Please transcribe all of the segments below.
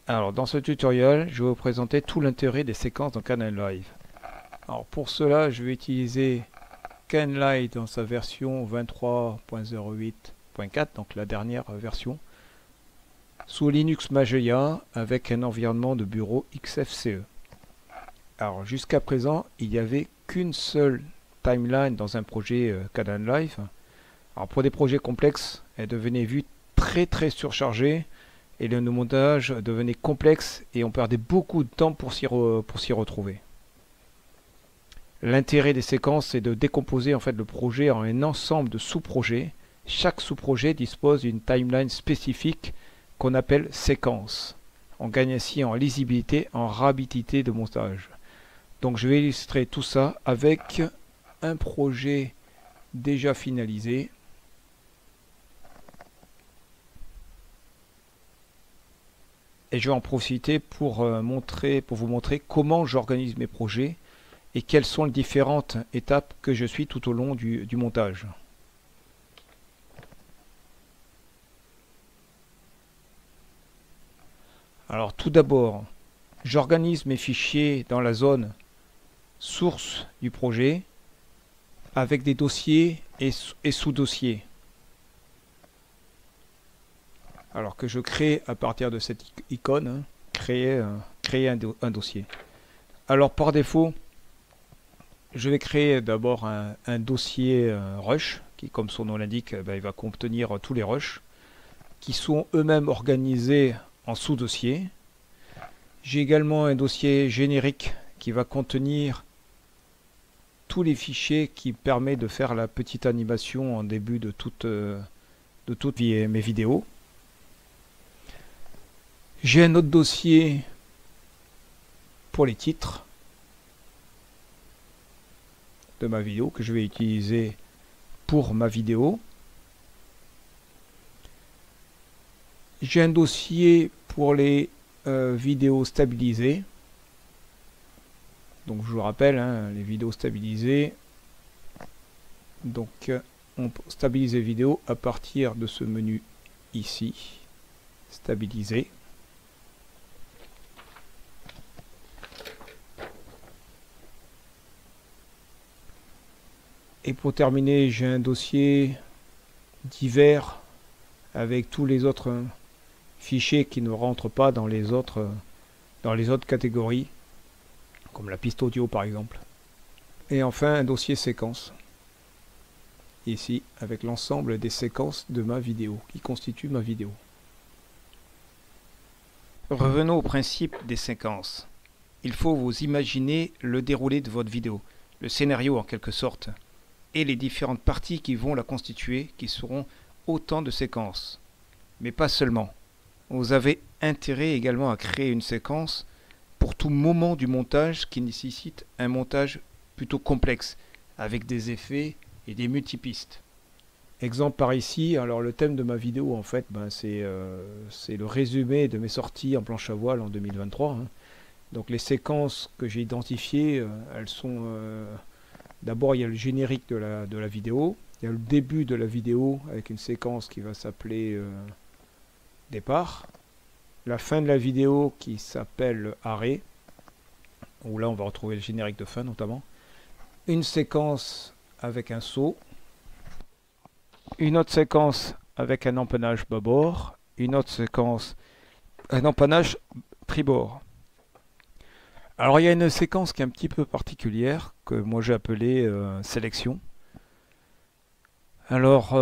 Alors dans ce tutoriel, je vais vous présenter tout l'intérêt des séquences dans Kdenlive. Alors pour cela, je vais utiliser Kdenlive dans sa version 23.08.4, donc la dernière version, sous Linux Mageia avec un environnement de bureau XFCE. Alors jusqu'à présent, il n'y avait qu'une seule timeline dans un projet Kdenlive. Alors pour des projets complexes, elle devenait vue très surchargée et le montage devenait complexe et on perdait beaucoup de temps pour s'y retrouver. L'intérêt des séquences, c'est de décomposer en fait le projet en un ensemble de sous-projets. Chaque sous-projet dispose d'une timeline spécifique qu'on appelle séquence. On gagne ainsi en lisibilité, en rapidité de montage. Donc je vais illustrer tout ça avec un projet déjà finalisé. Et je vais en profiter pour vous montrer comment j'organise mes projets et quelles sont les différentes étapes que je suis tout au long du montage. Alors tout d'abord, j'organise mes fichiers dans la zone source du projet avec des dossiers et sous-dossiers. Alors que je crée à partir de cette icône, créer un dossier. Alors par défaut, je vais créer d'abord un dossier rush, qui comme son nom l'indique, il va contenir tous les rushs, qui sont eux-mêmes organisés en sous-dossiers. J'ai également un dossier générique qui va contenir tous les fichiers qui permettent de faire la petite animation en début de toutes mes vidéos. J'ai un autre dossier pour les titres de ma vidéo que je vais utiliser pour ma vidéo. J'ai un dossier pour les vidéos stabilisées. Donc je vous rappelle, les vidéos stabilisées. Donc on stabilise les vidéos à partir de ce menu ici, stabiliser. Et pour terminer, j'ai un dossier divers avec tous les autres fichiers qui ne rentrent pas dans les autres catégories, comme la piste audio par exemple. Et enfin un dossier séquence, ici, avec l'ensemble des séquences de ma vidéo, qui constituent ma vidéo. Revenons au principe des séquences. Il faut vous imaginer le déroulé de votre vidéo, le scénario en quelque sorte, et les différentes parties qui vont la constituer, qui seront autant de séquences. Mais pas seulement. Vous avez intérêt également à créer une séquence pour tout moment du montage qui nécessite un montage plutôt complexe, avec des effets et des multipistes. Exemple par ici, alors le thème de ma vidéo en fait, c'est le résumé de mes sorties en planche à voile en 2023. Donc les séquences que j'ai identifiées, elles sont... D'abord, il y a le générique de la vidéo. Il y a le début de la vidéo avec une séquence qui va s'appeler départ. La fin de la vidéo qui s'appelle arrêt, où là on va retrouver le générique de fin notamment. Une séquence avec un saut. Une autre séquence avec un empennage bâbord. Une autre séquence, un empennage tribord. Alors il y a une séquence qui est un petit peu particulière, que moi j'ai appelée sélection. Alors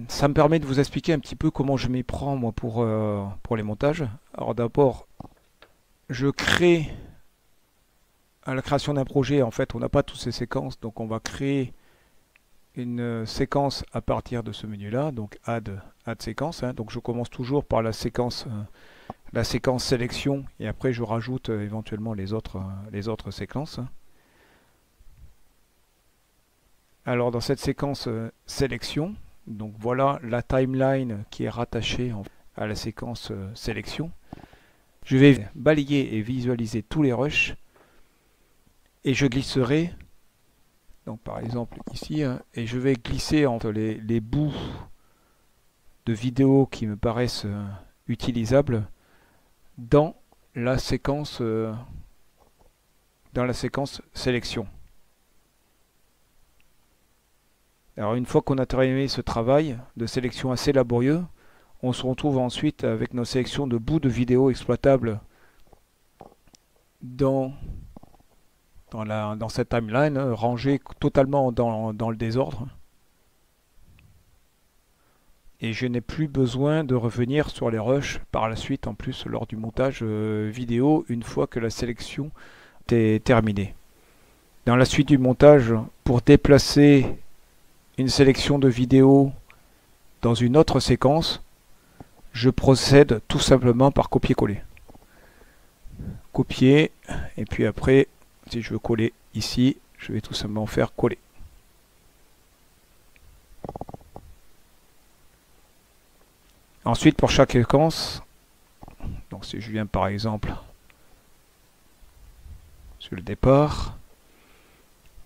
ça me permet de vous expliquer un petit peu comment je m'y prends moi pour les montages. Alors d'abord, je crée, à la création d'un projet, en fait on n'a pas toutes ces séquences, donc on va créer une séquence à partir de ce menu là, donc add séquence. Donc je commence toujours par la séquence sélection et après je rajoute éventuellement les autres séquences. Alors dans cette séquence sélection, donc voilà la timeline qui est rattachée à la séquence sélection. Je vais balayer et visualiser tous les rushs et je glisserai, donc par exemple ici, et je vais glisser entre les bouts de vidéos qui me paraissent utilisables dans la séquence dans la séquence sélection. Alors une fois qu'on a terminé ce travail de sélection assez laborieux, on se retrouve ensuite avec nos sélections de bouts de vidéo exploitables dans cette timeline, rangée totalement dans le désordre. Et je n'ai plus besoin de revenir sur les rushs par la suite, en plus lors du montage vidéo, une fois que la sélection est terminée. Dans la suite du montage, pour déplacer une sélection de vidéos dans une autre séquence, je procède tout simplement par copier-coller. Copier, et puis après, si je veux coller ici, je vais tout simplement faire coller. Ensuite, pour chaque séquence, donc si je viens par exemple sur le départ,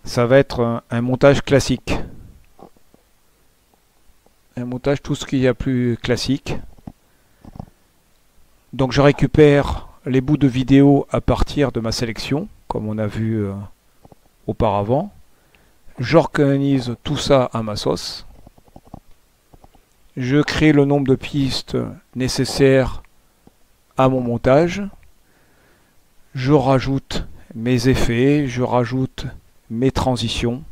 ça va être un montage classique. Un montage tout ce qu'il y a plus classique. Donc je récupère les bouts de vidéo à partir de ma sélection, comme on a vu auparavant. J'organise tout ça à ma sauce. Je crée le nombre de pistes nécessaires à mon montage. Je rajoute mes effets, je rajoute mes transitions.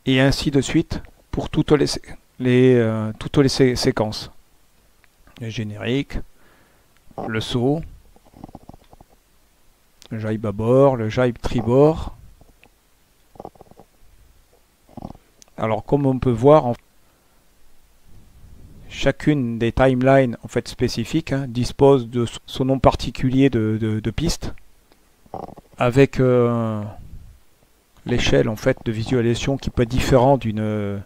Et ainsi de suite pour toutes les séquences. Le générique, le saut, le jibe à bord, le jibe tribord. Alors comme on peut voir, chacune des timelines en fait spécifiques dispose de son nom particulier de pistes, avec l'échelle en fait de visualisation qui peut être différent d'une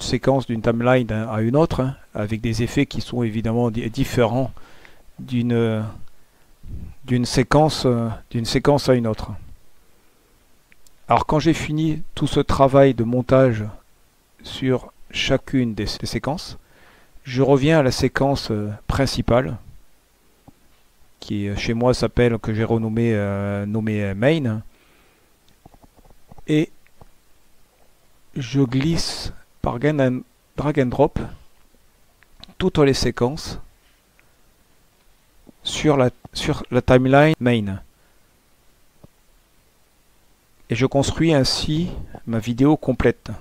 séquence, d'une timeline à une autre, avec des effets qui sont évidemment différents d'une séquence à une autre. Alors quand j'ai fini tout ce travail de montage sur chacune des séquences, je reviens à la séquence principale, qui chez moi s'appelle, que j'ai renommé nommé main, et je glisse par drag and drop toutes les séquences sur la timeline main. Et je construis ainsi ma vidéo complète.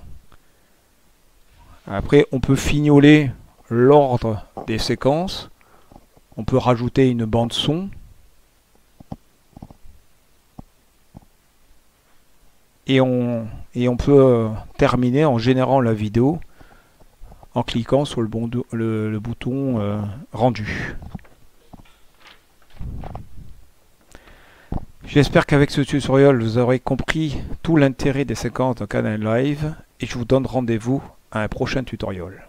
Après, on peut fignoler l'ordre des séquences. On peut rajouter une bande son. Et on peut terminer en générant la vidéo en cliquant sur le bouton rendu. J'espère qu'avec ce tutoriel, vous aurez compris tout l'intérêt des séquences dans Kdenlive et je vous donne rendez-vous à un prochain tutoriel.